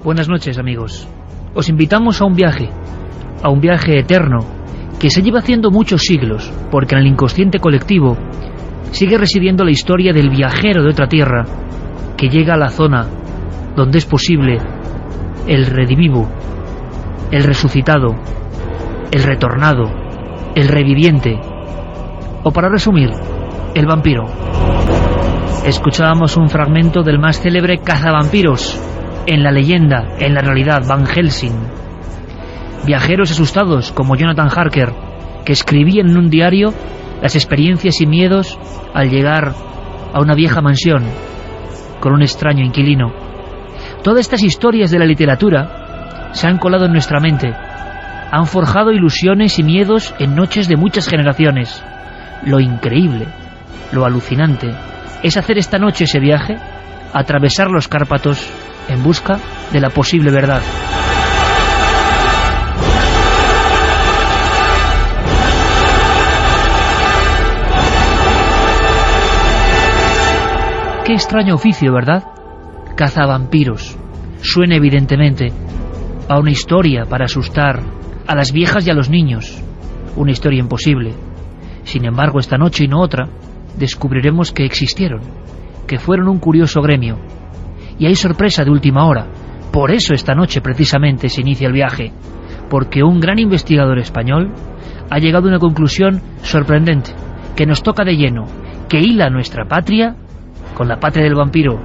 Buenas noches, amigos. Os invitamos a un viaje eterno, que se lleva haciendo muchos siglos, porque en el inconsciente colectivo sigue residiendo la historia del viajero de otra tierra que llega a la zona donde es posible el redivivo, el resucitado, el retornado, el reviviente, o para resumir, el vampiro. Escuchábamos un fragmento del más célebre cazavampiros en la leyenda, en la realidad, Van Helsing. Viajeros asustados como Jonathan Harker, que escribían en un diario las experiencias y miedos al llegar a una vieja mansión con un extraño inquilino. Todas estas historias de la literatura se han colado en nuestra mente, han forjado ilusiones y miedos en noches de muchas generaciones. Lo increíble, lo alucinante, es hacer esta noche ese viaje, atravesar los Cárpatos en busca de la posible verdad. Qué extraño oficio, ¿verdad? Cazavampiros. Suena evidentemente a una historia para asustar a las viejas y a los niños. Una historia imposible. Sin embargo, esta noche y no otra, descubriremos que existieron, que fueron un curioso gremio. Y hay sorpresa de última hora. Por eso esta noche precisamente se inicia el viaje, porque un gran investigador español ha llegado a una conclusión sorprendente, que nos toca de lleno, que hila nuestra patria con la patria del vampiro.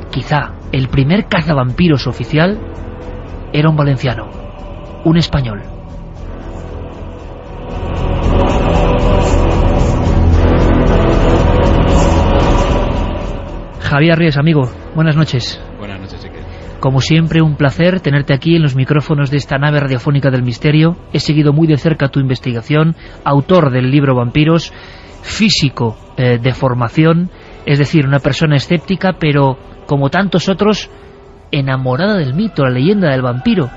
Quizá el primer cazavampiros oficial era un valenciano, un español. Javier Ríos, amigo, buenas noches. Buenas noches, Iker. Como siempre, un placer tenerte aquí en los micrófonos de esta nave radiofónica del misterio. He seguido muy de cerca tu investigación, autor del libro Vampiros, físico de formación, es decir, una persona escéptica, pero como tantos otros, enamorada del mito, la leyenda del vampiro,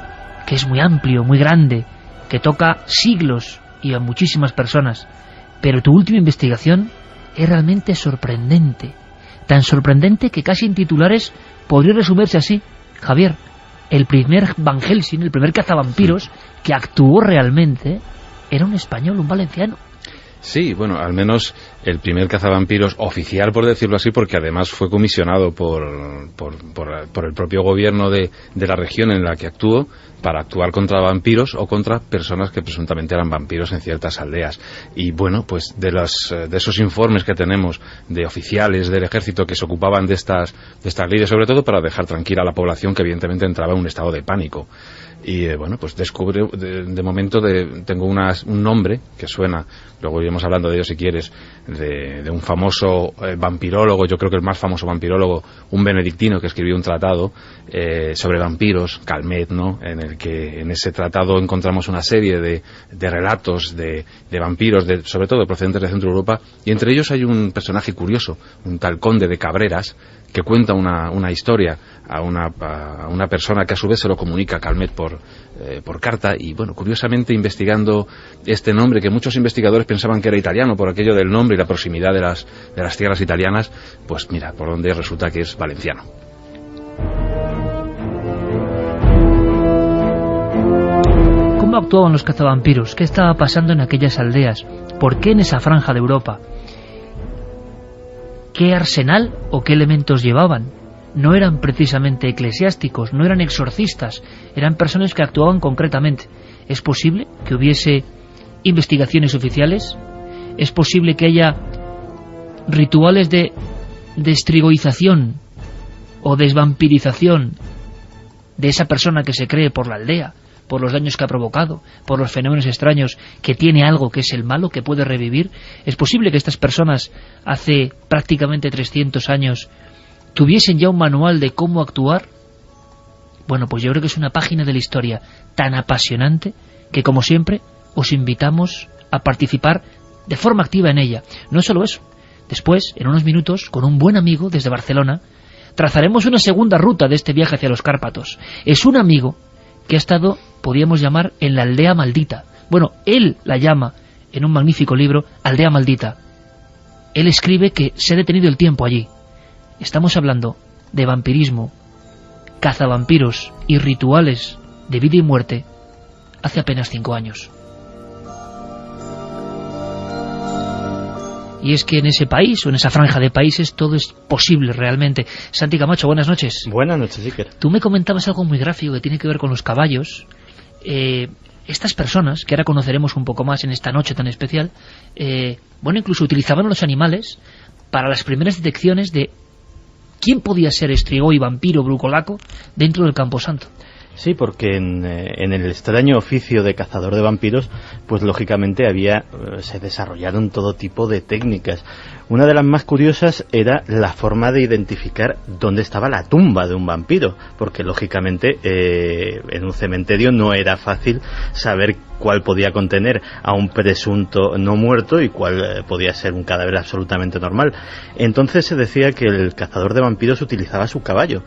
que es muy amplio, muy grande, que toca siglos y a muchísimas personas. Pero tu última investigación es realmente sorprendente. Tan sorprendente que casi en titulares podría resumirse así: Javier, el primer Van Helsing, el primer cazavampiros que actuó realmente, era un español, un valenciano. Sí, bueno, al menos el primer cazavampiros oficial, por decirlo así, porque además fue comisionado por el propio gobierno de la región en la que actuó para actuar contra vampiros o contra personas que presuntamente eran vampiros en ciertas aldeas. Y bueno, pues de esos informes que tenemos de oficiales del ejército que se ocupaban de estas leyes, sobre todo para dejar tranquila a la población que evidentemente entraba en un estado de pánico. Y bueno, pues descubre, de momento tengo un nombre que suena, luego iremos hablando de ello si quieres, de un famoso vampirólogo, yo creo que el más famoso vampirólogo, un benedictino que escribió un tratado sobre vampiros, Calmet, ¿no? En el que en ese tratado encontramos una serie de relatos de vampiros, sobre todo procedentes de Centro Europa, y entre ellos hay un personaje curioso, un tal conde de Cabreras, que cuenta una historia a una persona que a su vez se lo comunica a Calmet por carta. Y bueno, curiosamente, investigando este nombre, que muchos investigadores pensaban que era italiano por aquello del nombre y la proximidad de las tierras italianas, pues mira, por donde resulta que es valenciano. ¿Cómo actuaban los cazavampiros? ¿Qué estaba pasando en aquellas aldeas? ¿Por qué en esa franja de Europa? ¿Qué arsenal o qué elementos llevaban? No eran precisamente eclesiásticos, no eran exorcistas, eran personas que actuaban concretamente. ¿Es posible que hubiese investigaciones oficiales? ¿Es posible que haya rituales de destrigoización o desvampirización de esa persona que se cree por la aldea, por los daños que ha provocado, por los fenómenos extraños, que tiene algo que es el malo, que puede revivir? ¿Es posible que estas personas hace prácticamente 300 años tuviesen ya un manual de cómo actuar? Bueno, pues yo creo que es una página de la historia tan apasionante que, como siempre, os invitamos a participar de forma activa en ella. No solo eso, después, en unos minutos, con un buen amigo desde Barcelona, trazaremos una segunda ruta de este viaje hacia los Cárpatos. Es un amigo que ha estado, podríamos llamar, en la aldea maldita. Bueno, él la llama, en un magnífico libro, Aldea Maldita. Él escribe que se ha detenido el tiempo allí. Estamos hablando de vampirismo, cazavampiros y rituales de vida y muerte hace apenas 5 años. Y es que en ese país, o en esa franja de países, todo es posible realmente. Santi Camacho, buenas noches. Buenas noches, Iker. Tú me comentabas algo muy gráfico que tiene que ver con los caballos. Estas personas, que ahora conoceremos un poco más en esta noche tan especial, incluso utilizaban los animales para las primeras detecciones de quién podía ser estrigoi, vampiro, brucolaco dentro del Camposanto. Sí, porque en el extraño oficio de cazador de vampiros, pues lógicamente se desarrollaron todo tipo de técnicas. Una de las más curiosas era la forma de identificar dónde estaba la tumba de un vampiro, porque lógicamente en un cementerio no era fácil saber cuál podía contener a un presunto no muerto y cuál podía ser un cadáver absolutamente normal. Entonces se decía que el cazador de vampiros utilizaba su caballo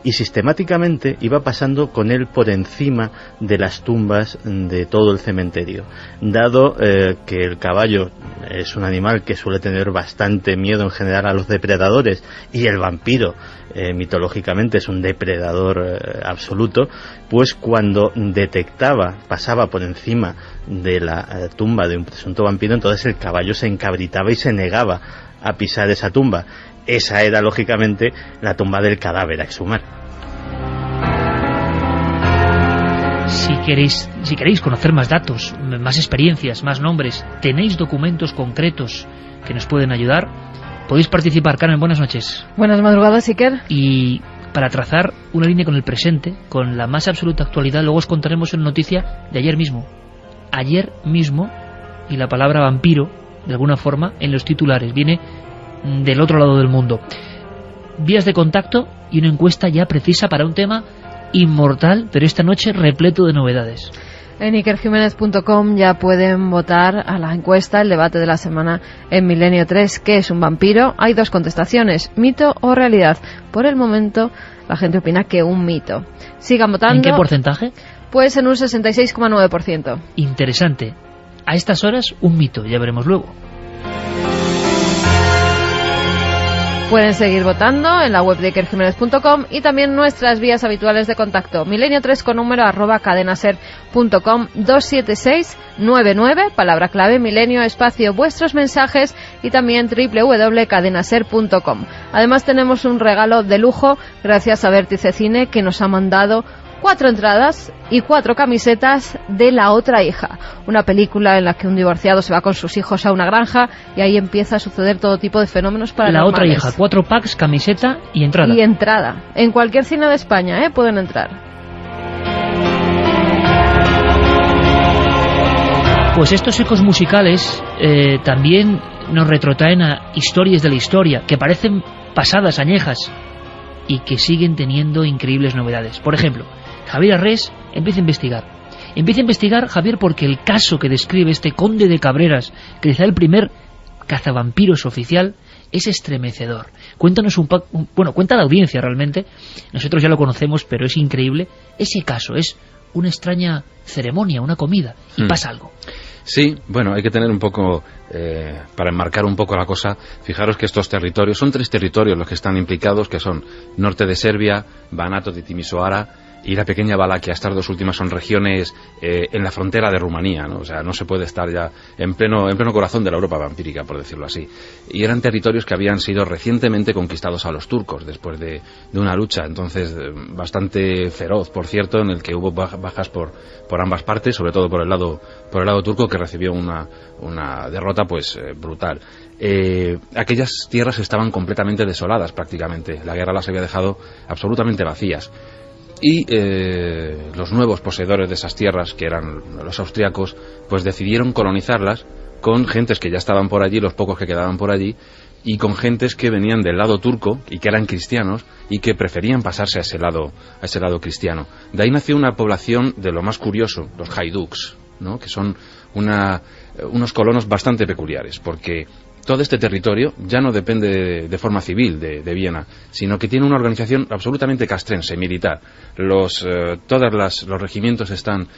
y sistemáticamente iba pasando con él por encima de las tumbas de todo el cementerio. Dado que el caballo es un animal que suele tener bastante miedo en general a los depredadores y el vampiro mitológicamente es un depredador absoluto, pues cuando pasaba por encima de la tumba de un presunto vampiro, entonces el caballo se encabritaba y se negaba a pisar esa tumba. Esa era lógicamente la tumba del cadáver a exhumar. Si queréis conocer más datos, más experiencias, más nombres, tenéis documentos concretos que nos pueden ayudar, podéis participar. Carmen, buenas noches. Buenas madrugadas, Iker. Y para trazar una línea con el presente, con la más absoluta actualidad, luego os contaremos una noticia de ayer mismo. Ayer mismo, y la palabra vampiro, de alguna forma, en los titulares, viene del otro lado del mundo. Vías de contacto y una encuesta ya precisa para un tema inmortal, pero esta noche repleto de novedades. En ikerjimenez.com ya pueden votar a la encuesta, el debate de la semana en Milenio 3, ¿qué es un vampiro? Hay 2 contestaciones, mito o realidad. Por el momento la gente opina que un mito. Sigan votando. ¿En qué porcentaje? Pues en un 66,9%. Interesante. A estas horas un mito, ya veremos luego. Pueden seguir votando en la web de ikerjimenez.com y también nuestras vías habituales de contacto. Milenio3 con número @cadenaser.com 27699, palabra clave Milenio, espacio vuestros mensajes, y también www.cadenaser.com. Además tenemos un regalo de lujo gracias a Vértice Cine, que nos ha mandado 4 entradas y 4 camisetas de La otra hija, una película en la que un divorciado se va con sus hijos a una granja y ahí empieza a suceder todo tipo de fenómenos paranormales. La otra hija, 4 packs, camiseta y entrada. Y entrada. En cualquier cine de España, pueden entrar. Pues estos ecos musicales también nos retrotraen a historias de la historia, que parecen pasadas, añejas, y que siguen teniendo increíbles novedades. Por ejemplo, Javier Arrés empieza a investigar. Empieza a investigar, Javier, porque el caso que describe este conde de Cabreras, que quizá el primer cazavampiros oficial, es estremecedor. Cuéntanos cuenta la audiencia realmente. Nosotros ya lo conocemos, pero es increíble. Ese caso es una extraña ceremonia, una comida, y pasa algo. Sí, bueno, hay que tener un poco, para enmarcar un poco la cosa, fijaros que estos territorios, son 3 territorios los que están implicados, que son norte de Serbia, Banato de Timisoara y la pequeña Valaquia. Estas 2 últimas son regiones en la frontera de Rumanía, ¿no? O sea, no se puede estar ya en pleno corazón de la Europa vampírica, por decirlo así. Y eran territorios que habían sido recientemente conquistados a los turcos después de una lucha, entonces bastante feroz, por cierto, en el que hubo bajas por ambas partes, sobre todo por el lado turco, que recibió una derrota pues brutal. Aquellas tierras estaban completamente desoladas prácticamente. La guerra las había dejado absolutamente vacías. Y los nuevos poseedores de esas tierras, que eran los austriacos, pues decidieron colonizarlas con gentes que ya estaban por allí, los pocos que quedaban por allí, y con gentes que venían del lado turco y que eran cristianos y que preferían pasarse a ese lado cristiano. De ahí nació una población de lo más curioso, los haiduks, ¿no? Que son unos colonos bastante peculiares, porque todo este territorio ya no depende de forma civil de Viena, sino que tiene una organización absolutamente castrense, militar. Los regimientos están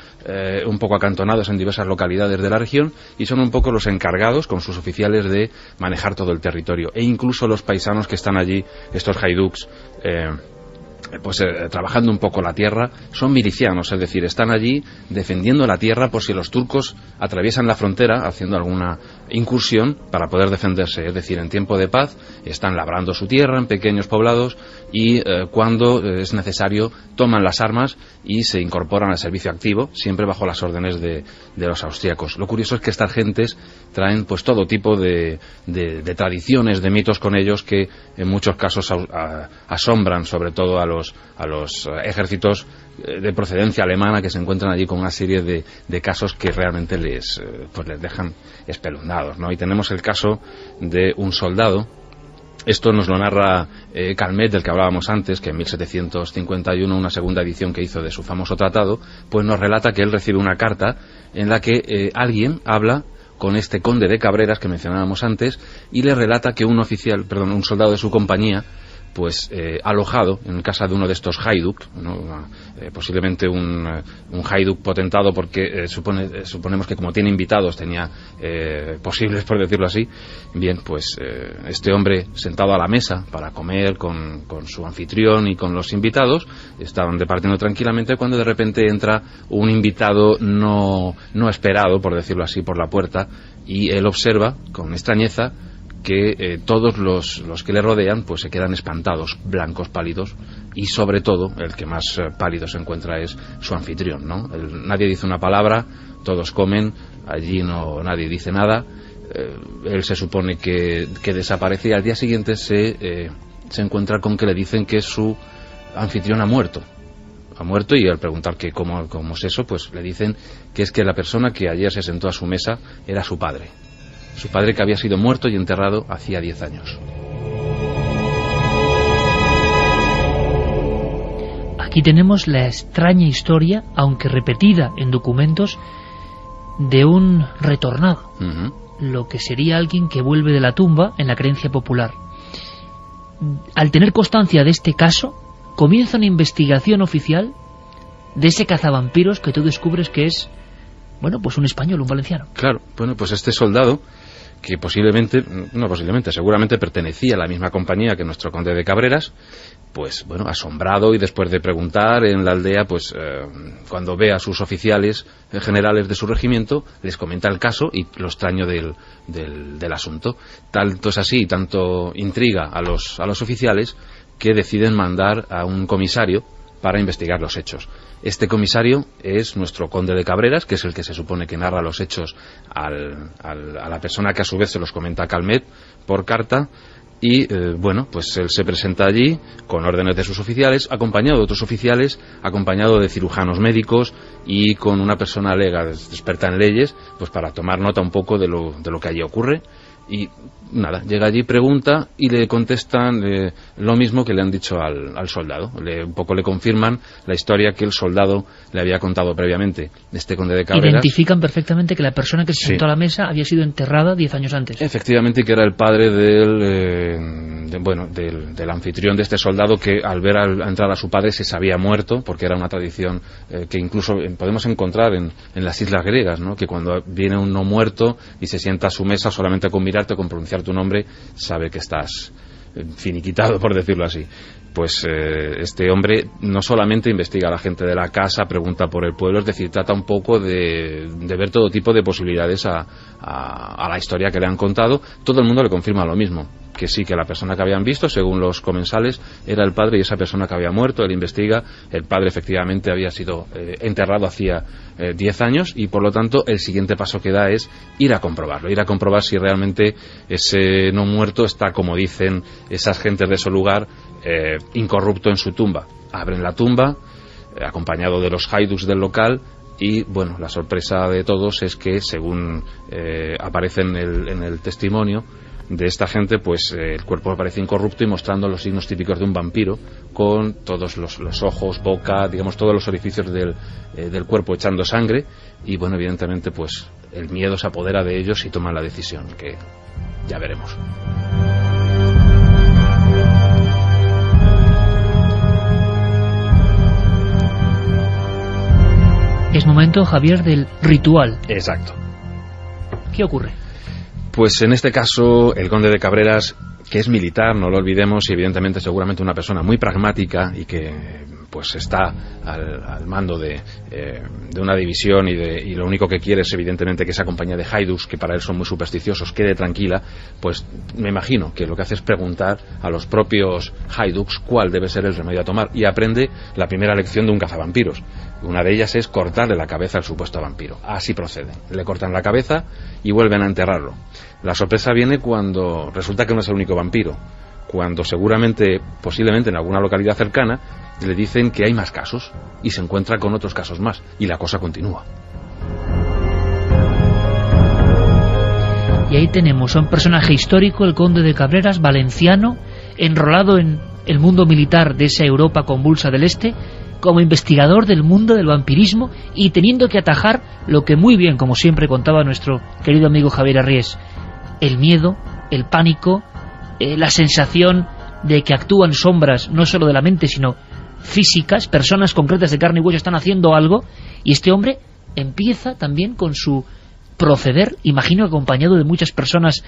un poco acantonados en diversas localidades de la región y son un poco los encargados, con sus oficiales, de manejar todo el territorio. E incluso los paisanos que están allí, estos haiduks, trabajando un poco la tierra, son milicianos, es decir, están allí defendiendo la tierra por si los turcos atraviesan la frontera haciendo alguna incursión para poder defenderse, es decir, en tiempo de paz están labrando su tierra en pequeños poblados y cuando es necesario toman las armas y se incorporan al servicio activo, siempre bajo las órdenes de los austríacos. Lo curioso es que estas gentes traen pues todo tipo de tradiciones, de mitos con ellos que en muchos casos asombran sobre todo a los ejércitos de procedencia alemana, que se encuentran allí con una serie de casos que realmente les dejan espeluznados, ¿no? Y tenemos el caso de un soldado. Esto nos lo narra Calmet, del que hablábamos antes, que en 1751, una segunda edición que hizo de su famoso tratado, pues nos relata que él recibe una carta en la que alguien habla con este conde de Cabreras que mencionábamos antes y le relata que un soldado de su compañía, pues alojado en casa de uno de estos haiduk, ¿no? Posiblemente un haiduk potentado porque suponemos que como tiene invitados tenía posibles, por decirlo así. Bien, pues este hombre sentado a la mesa para comer con su anfitrión y con los invitados, estaban departiendo tranquilamente cuando de repente entra un invitado no esperado, por decirlo así, por la puerta, y él observa con extrañeza que todos los que le rodean pues se quedan espantados, blancos, pálidos, y sobre todo el que más pálido se encuentra es su anfitrión, ¿no? Nadie dice una palabra, todos comen, allí nadie dice nada, él se supone que desaparece y al día siguiente se encuentra con que le dicen que su anfitrión ha muerto, y al preguntar que cómo es eso, pues le dicen que es que la persona que ayer se sentó a su mesa era su padre que había sido muerto y enterrado hacía 10 años. Aquí tenemos la extraña historia, aunque repetida en documentos, de un retornado, lo que sería alguien que vuelve de la tumba en la creencia popular. Al tener constancia de este caso, comienza una investigación oficial de ese cazavampiros que tú descubres que es, pues un español, un valenciano. Claro, pues este soldado, que seguramente pertenecía a la misma compañía que nuestro conde de Cabreras, pues asombrado, y después de preguntar en la aldea, pues cuando ve a sus oficiales generales de su regimiento, les comenta el caso y lo extraño del asunto. Tanto es así, tanto intriga a los oficiales, que deciden mandar a un comisario para investigar los hechos. Este comisario es nuestro conde de Cabreras, que es el que se supone que narra los hechos a la persona que a su vez se los comenta a Calmet por carta, y pues él se presenta allí con órdenes de sus oficiales, acompañado de otros oficiales, acompañado de cirujanos médicos y con una persona lega experta en leyes, pues para tomar nota un poco de lo que allí ocurre. Y nada, llega allí, pregunta y le contestan lo mismo que le han dicho al soldado. Un poco le confirman la historia que el soldado le había contado previamente. Este conde de Cabreras. Identifican perfectamente que la persona que se sentó a la mesa había sido enterrada 10 años antes. Efectivamente, que era el padre del anfitrión de este soldado, que al ver entrar a su padre se sabía muerto, porque era una tradición que incluso podemos encontrar en las islas griegas, ¿no? Que cuando viene un no muerto y se sienta a su mesa, solamente con mirarte, con pronunciar tu nombre, sabe que estás finiquitado, por decirlo así. Pues este hombre no solamente investiga a la gente de la casa, pregunta por el pueblo, es decir, trata un poco de ver todo tipo de posibilidades a la historia que le han contado. Todo el mundo le confirma lo mismo, que sí, que la persona que habían visto, según los comensales, era el padre, y esa persona que había muerto, él investiga, el padre efectivamente había sido enterrado hacía 10 años, y por lo tanto el siguiente paso que da es ir a comprobar si realmente ese no muerto está, como dicen esas gentes de ese lugar, incorrupto en su tumba. Abren la tumba, acompañado de los haiduks del local, y la sorpresa de todos es que, según aparece en el testimonio de esta gente, pues el cuerpo aparece incorrupto y mostrando los signos típicos de un vampiro, con todos los ojos, boca, digamos todos los orificios del cuerpo echando sangre, y evidentemente pues el miedo se apodera de ellos y toman la decisión, que ya veremos. Es momento, Javier, del ritual. Exacto. ¿Qué ocurre? Pues en este caso el conde de Cabreras es militar, no lo olvidemos, y evidentemente seguramente una persona muy pragmática y que pues está al mando de una división y lo único que quiere es evidentemente que esa compañía de haiduks, que para él son muy supersticiosos, quede tranquila, pues me imagino que lo que hace es preguntar a los propios haiduks cuál debe ser el remedio a tomar, y aprende la primera lección de un cazavampiros. Una de ellas es cortarle la cabeza al supuesto vampiro. Así proceden. Le cortan la cabeza y vuelven a enterrarlo. La sorpresa viene cuando resulta que no es el único vampiro. Cuando seguramente, posiblemente en alguna localidad cercana, le dicen que hay más casos y se encuentra con otros casos más. Y la cosa continúa. Y ahí tenemos a un personaje histórico, el conde de Cabreras, valenciano, enrolado en el mundo militar de esa Europa convulsa del Este, como investigador del mundo del vampirismo y teniendo que atajar lo que muy bien, como siempre contaba nuestro querido amigo Javier Arries, el miedo, el pánico, la sensación de que actúan sombras no solo de la mente sino físicas, personas concretas de carne y hueso están haciendo algo, y este hombre empieza también con su proceder, imagino acompañado de muchas personas,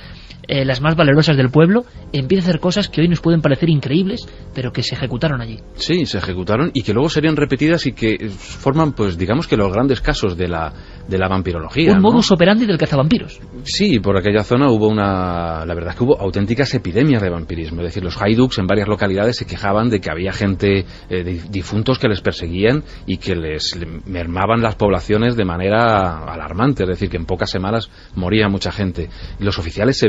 las más valerosas del pueblo, empieza a hacer cosas que hoy nos pueden parecer increíbles, pero que se ejecutaron allí. Sí, se ejecutaron y que luego serían repetidas y que forman, pues digamos que los grandes casos de la vampirología. Un modus operandi del cazavampiros. Sí, por aquella zona la verdad es que hubo auténticas epidemias de vampirismo. Es decir, los haiduks en varias localidades se quejaban de que había gente, difuntos que les perseguían y que les mermaban las poblaciones de manera alarmante. Es decir, que en pocas semanas moría mucha gente. Y los oficiales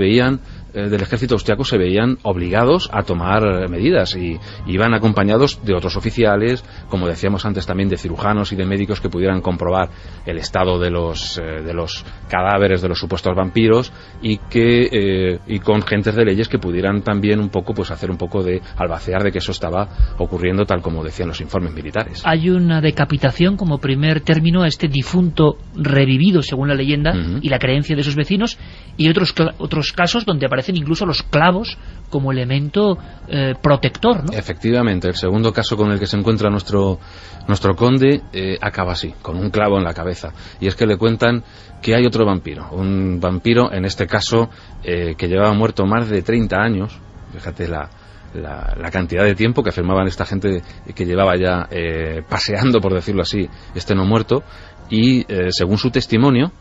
del ejército austriaco se veían obligados a tomar medidas y iban acompañados de otros oficiales, como decíamos antes también de cirujanos y de médicos que pudieran comprobar el estado de los cadáveres de los supuestos vampiros y con gentes de leyes que pudieran también un poco pues hacer un poco de albacear de que eso estaba ocurriendo tal como decían los informes militares. Hay una decapitación como primer término a este difunto revivido según la leyenda y la creencia de sus vecinos, y otros casos donde aparecen incluso los clavos como elemento protector, ¿no? Efectivamente, el segundo caso con el que se encuentra nuestro conde acaba así, con un clavo en la cabeza, y es que le cuentan que hay otro vampiro, un vampiro en este caso que llevaba muerto más de 30 años, fíjate la cantidad de tiempo que afirmaban esta gente que llevaba ya paseando, por decirlo así, este no muerto, y según su testimonio,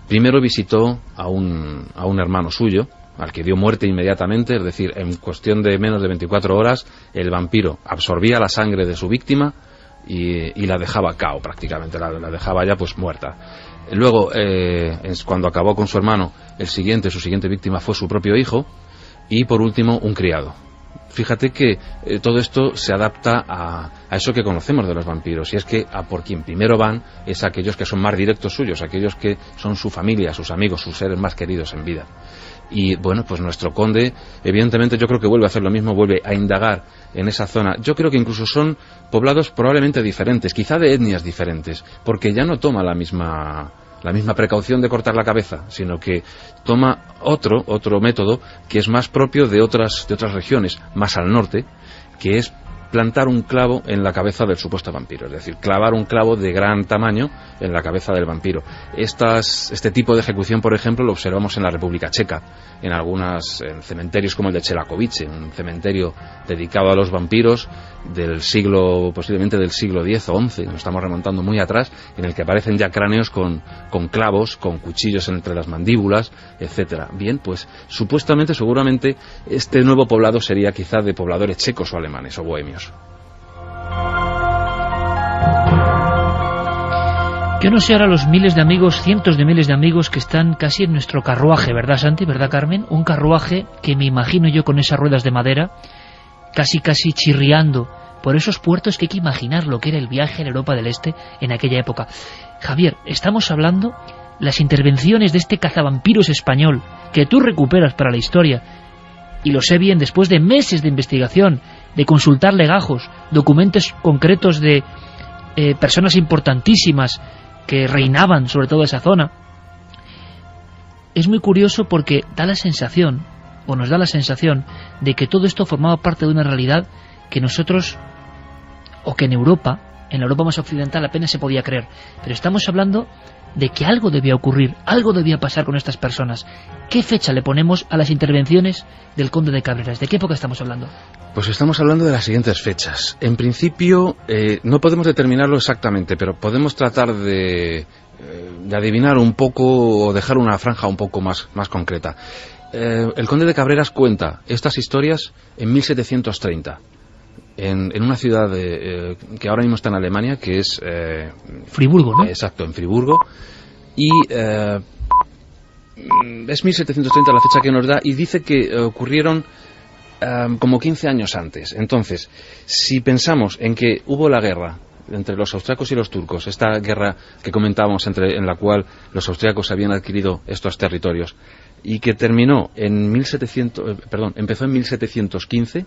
primero visitó a un hermano suyo, al que dio muerte inmediatamente, es decir, en cuestión de menos de 24 horas, el vampiro absorbía la sangre de su víctima y la dejaba cao prácticamente, la dejaba ya pues muerta. Luego, cuando acabó con su hermano, su siguiente víctima fue su propio hijo, y por último, un criado. Fíjate que todo esto se adapta a eso que conocemos de los vampiros, y es que a por quien primero van es aquellos que son más directos suyos, aquellos que son su familia, sus amigos, sus seres más queridos en vida. Y bueno, pues nuestro conde, evidentemente yo creo que vuelve a hacer lo mismo, vuelve a indagar en esa zona. Yo creo que incluso son poblados probablemente diferentes, quizá de etnias diferentes, porque ya no toma la misma precaución de cortar la cabeza, sino que toma otro método que es más propio de otras regiones, más al norte, que es plantar un clavo en la cabeza del supuesto vampiro, es decir, clavar un clavo de gran tamaño en la cabeza del vampiro. Este tipo de ejecución, por ejemplo, lo observamos en la República Checa, en cementerios como el de Čelakovice, un cementerio dedicado a los vampiros posiblemente del siglo X o XI, nos estamos remontando muy atrás, en el que aparecen ya cráneos con clavos, con cuchillos entre las mandíbulas, etcétera. Bien, pues seguramente este nuevo poblado sería quizá de pobladores checos o alemanes o bohemios. Yo no sé ahora los miles de amigos, cientos de miles de amigos que están casi en nuestro carruaje, ¿verdad, Santi? ¿Verdad, Carmen? Un carruaje que me imagino yo con esas ruedas de madera, casi chirriando por esos puertos, que hay que imaginar lo que era el viaje en Europa del Este en aquella época. Javier, estamos hablando las intervenciones de este cazavampiros español que tú recuperas para la historia, y lo sé bien después de meses de investigación, de consultar legajos, documentos concretos de personas importantísimas que reinaban sobre toda esa zona. Es muy curioso porque nos da la sensación de que todo esto formaba parte de una realidad que nosotros, o que en la Europa más occidental apenas se podía creer. Pero estamos hablando de que algo debía ocurrir, algo debía pasar con estas personas. ¿Qué fecha le ponemos a las intervenciones del conde de Cabreras? ¿De qué época estamos hablando? Pues estamos hablando de las siguientes fechas. En principio, no podemos determinarlo exactamente, pero podemos tratar de adivinar un poco o dejar una franja un poco más concreta. El conde de Cabreras cuenta estas historias en 1730. En una ciudad que ahora mismo está en Alemania, que es... Friburgo, ¿no? Exacto, en Friburgo. Y es 1730 la fecha que nos da, y dice que ocurrieron como 15 años antes. Entonces, si pensamos en que hubo la guerra entre los austriacos y los turcos, esta guerra que comentábamos en la cual los austriacos habían adquirido estos territorios, y que terminó en empezó en 1715,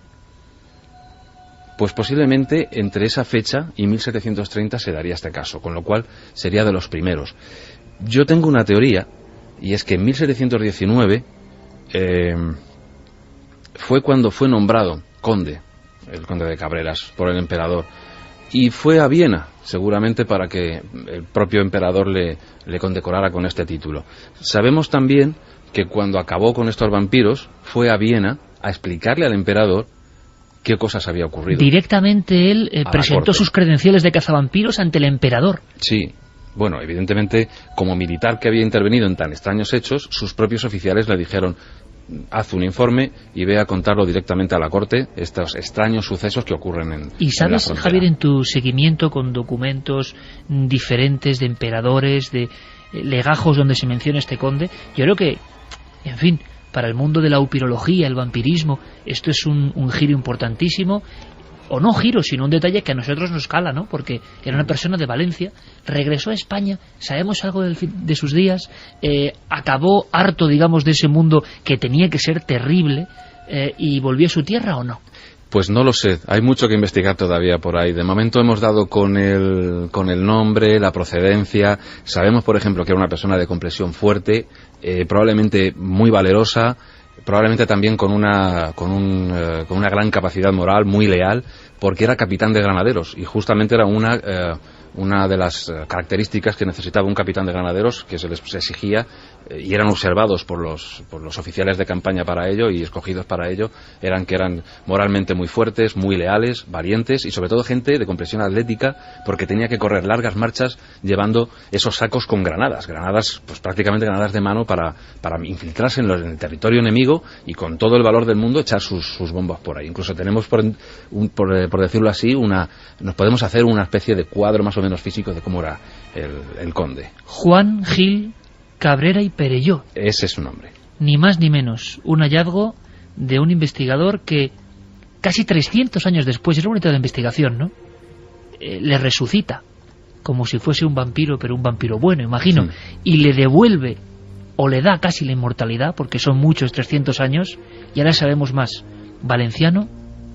pues posiblemente entre esa fecha y 1730 se daría este caso, con lo cual sería de los primeros. Yo tengo una teoría, y es que en 1719 fue cuando fue nombrado conde, el conde de Cabreras, por el emperador, y fue a Viena, seguramente para que el propio emperador le condecorara con este título. Sabemos también que cuando acabó con estos vampiros, fue a Viena a explicarle al emperador qué cosas había ocurrido. Directamente él presentó sus credenciales de cazavampiros ante el emperador. Sí. Bueno, evidentemente, como militar que había intervenido en tan extraños hechos, sus propios oficiales le dijeron: haz un informe y ve a contarlo directamente a la corte, estos extraños sucesos que ocurren en ¿Y sabes, en la frontera? Javier, en tu seguimiento con documentos diferentes de emperadores, de legajos donde se menciona este conde, yo creo que, en fin, para el mundo de la upirología, el vampirismo, esto es un giro importantísimo, o no giro, sino un detalle que a nosotros nos cala, ¿no? Porque era una persona de Valencia, regresó a España, sabemos algo de sus días, acabó harto, digamos, de ese mundo que tenía que ser terrible, y volvió a su tierra, ¿o no? Pues no lo sé, hay mucho que investigar todavía por ahí. De momento hemos dado con el nombre, la procedencia. Sabemos, por ejemplo, que era una persona de complexión fuerte, probablemente muy valerosa, probablemente también con una gran capacidad moral, muy leal, porque era capitán de granaderos, y justamente era una de las características que necesitaba un capitán de granaderos, que se les exigía, y eran observados por los oficiales de campaña para ello y escogidos para ello, eran moralmente muy fuertes, muy leales, valientes, y sobre todo gente de complexión atlética, porque tenía que correr largas marchas llevando esos sacos con granadas, pues prácticamente granadas de mano para infiltrarse en el territorio enemigo y con todo el valor del mundo echar sus bombas por ahí. Incluso tenemos, por decirlo así, nos podemos hacer una especie de cuadro más o menos físico de cómo era el conde. Juan Gil Cabrera y Perelló. Ese es su nombre. Ni más ni menos, un hallazgo de un investigador que casi 300 años después, es bonito de investigación, ¿no? Le resucita como si fuese un vampiro, pero un vampiro bueno, imagino, sí. Y le devuelve o le da casi la inmortalidad, porque son muchos 300 años, y ahora sabemos más: valenciano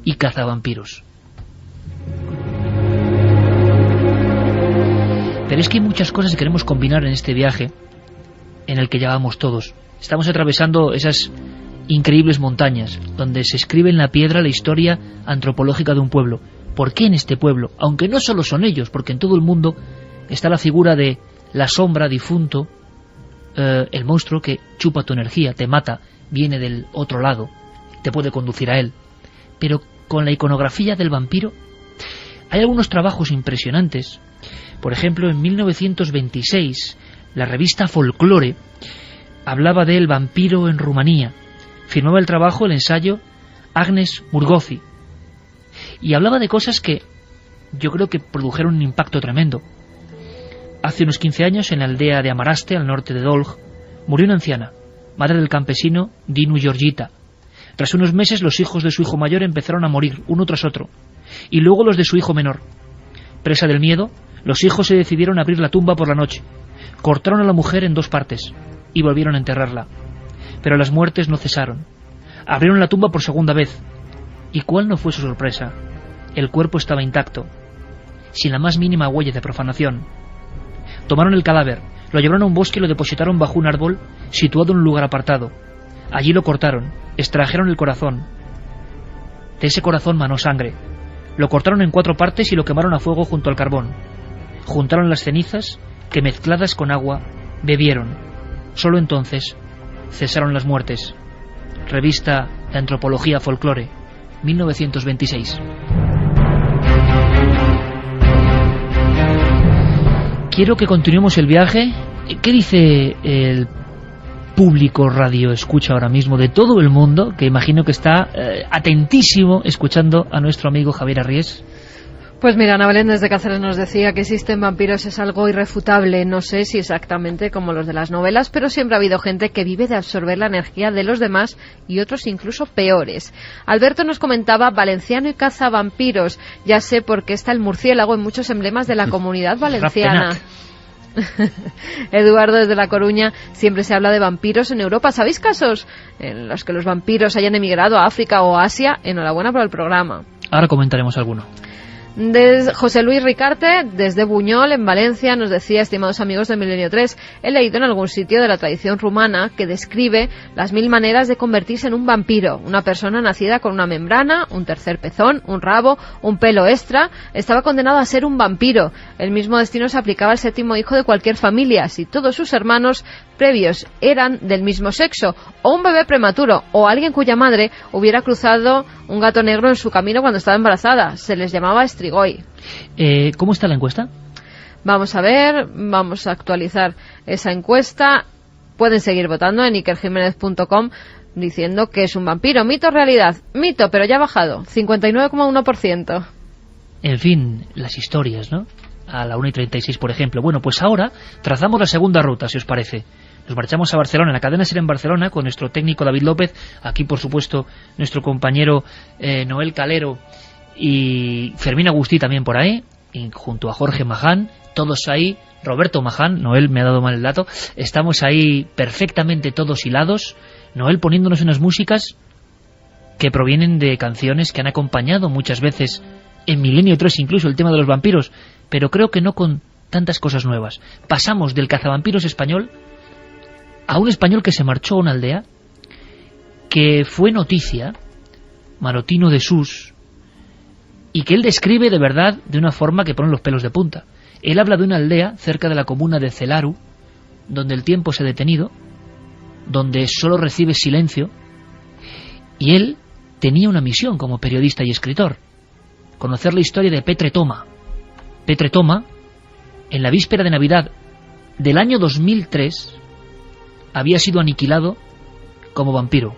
y cazavampiros. Pero es que hay muchas cosas que queremos combinar en este viaje en el que ya vamos todos. Estamos atravesando esas increíbles montañas donde se escribe en la piedra la historia antropológica de un pueblo. ¿Por qué en este pueblo? Aunque no solo son ellos, porque en todo el mundo está la figura de la sombra, difunto, el monstruo que chupa tu energía, te mata, viene del otro lado, te puede conducir a él. Pero con la iconografía del vampiro hay algunos trabajos impresionantes. Por ejemplo, en 1926 la revista Folklore hablaba del vampiro en Rumanía. Firmaba el trabajo, el ensayo, Agnes Murgozi, y hablaba de cosas que yo creo que produjeron un impacto tremendo. Hace unos 15 años, en la aldea de Amaraste, al norte de Dolj, murió una anciana, madre del campesino Dinu Georgita. Tras unos meses, los hijos de su hijo mayor empezaron a morir, uno tras otro, y luego los de su hijo menor. Presa del miedo, los hijos se decidieron a abrir la tumba por la noche. Cortaron a la mujer en 2 partes y volvieron a enterrarla. Pero las muertes no cesaron. Abrieron la tumba por segunda vez. ¿Y cuál no fue su sorpresa? El cuerpo estaba intacto, sin la más mínima huella de profanación. Tomaron el cadáver, lo llevaron a un bosque y lo depositaron bajo un árbol situado en un lugar apartado. Allí lo cortaron, extrajeron el corazón. De ese corazón manó sangre. Lo cortaron en 4 partes y lo quemaron a fuego junto al carbón. Juntaron las cenizas, que mezcladas con agua bebieron. Solo entonces cesaron las muertes. Revista de Antropología Folclore, 1926. Quiero que continuemos el viaje. ¿Qué dice el público radio escucha ahora mismo de todo el mundo, que imagino que está atentísimo escuchando a nuestro amigo Javier Arries? Pues mira, Ana Belén desde Cáceres nos decía que existen vampiros es algo irrefutable. No sé si exactamente como los de las novelas, pero siempre ha habido gente que vive de absorber la energía de los demás y otros incluso peores. Alberto nos comentaba valenciano y caza vampiros. Ya sé por qué está el murciélago en muchos emblemas de la comunidad valenciana. Eduardo desde La Coruña, siempre se habla de vampiros en Europa. ¿Sabéis casos en los que los vampiros hayan emigrado a África o Asia? Enhorabuena por el programa. Ahora comentaremos alguno. José Luis Ricarte, desde Buñol, en Valencia, nos decía, estimados amigos de Milenio 3, he leído en algún sitio de la tradición rumana que describe las 1000 maneras de convertirse en un vampiro. Una persona nacida con una membrana, un tercer pezón, un rabo, un pelo extra, estaba condenado a ser un vampiro. El mismo destino se aplicaba al 7º hijo de cualquier familia, si todos sus hermanos previos eran del mismo sexo, o un bebé prematuro, o alguien cuya madre hubiera cruzado un gato negro en su camino cuando estaba embarazada. Se les llamaba Strigoi. ¿Cómo está la encuesta? Vamos a ver, vamos a actualizar esa encuesta. Pueden seguir votando en ikerjimenez.com diciendo que es un vampiro. Mito o realidad. Mito, pero ya ha bajado, 59,1%. En fin, las historias, ¿no? A la 1:36, por ejemplo. Bueno, pues ahora trazamos la segunda ruta, si os parece. Nos marchamos a Barcelona, en la cadena SER en Barcelona, con nuestro técnico David López, aquí por supuesto nuestro compañero Noel Calero y Fermín Agustí también por ahí, y junto a Jorge Maján, todos ahí, Roberto Maján, Noel me ha dado mal el dato, estamos ahí perfectamente todos hilados, Noel poniéndonos unas músicas que provienen de canciones que han acompañado muchas veces en Milenio 3, incluso el tema de los vampiros, pero creo que no con tantas cosas nuevas. Pasamos del cazavampiros español a un español que se marchó a una aldea, que fue noticia, Marotino de Sus, y que él describe de verdad de una forma que pone los pelos de punta. Él habla de una aldea cerca de la comuna de Celaru, donde el tiempo se ha detenido, donde solo recibe silencio, y él tenía una misión como periodista y escritor: conocer la historia de Petre Toma. Petre Toma, en la víspera de Navidad del año 2003, había sido aniquilado como vampiro.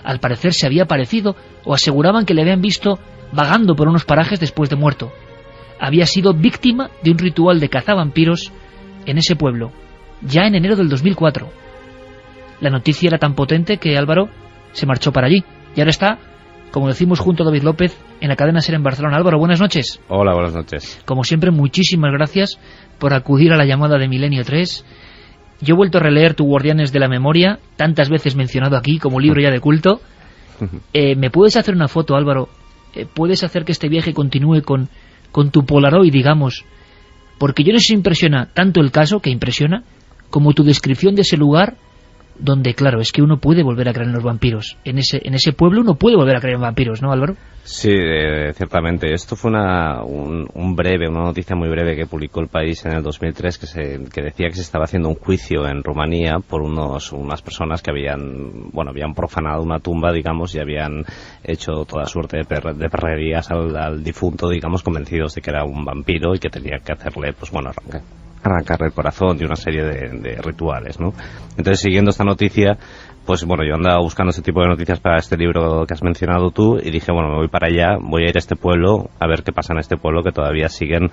Al parecer se había aparecido, o aseguraban que le habían visto vagando por unos parajes después de muerto. Había sido víctima de un ritual de cazavampiros en ese pueblo, ya en enero del 2004. La noticia era tan potente que Álvaro se marchó para allí, y ahora está, como decimos, junto a David López en la cadena SER en Barcelona. Álvaro, buenas noches. Hola, buenas noches. Como siempre, muchísimas gracias por acudir a la llamada de Milenio 3. Yo he vuelto a releer Tu Guardianes de la Memoria, tantas veces mencionado aquí como libro ya de culto. ¿Me puedes hacer una foto, Álvaro? ¿Puedes hacer que este viaje continúe con tu Polaroid, digamos? Porque yo no sé si impresiona tanto el caso, que impresiona, como tu descripción de ese lugar, donde, claro, es que uno puede volver a creer en los vampiros. En ese pueblo uno puede volver a creer en vampiros, ¿no, Álvaro? Sí, ciertamente. Esto fue una noticia muy breve que publicó El País en el 2003 que decía que se estaba haciendo un juicio en Rumanía por unas personas que habían profanado una tumba, digamos, y habían hecho toda suerte de perrerías al difunto, digamos, convencidos de que era un vampiro y que tenía que hacerle, pues bueno, arrancarle el corazón y una serie de rituales, ¿no? Entonces, siguiendo esta noticia, pues bueno, yo andaba buscando este tipo de noticias para este libro que has mencionado tú y dije, bueno, me voy para allá, voy a ir a este pueblo, a ver qué pasa en este pueblo, que todavía siguen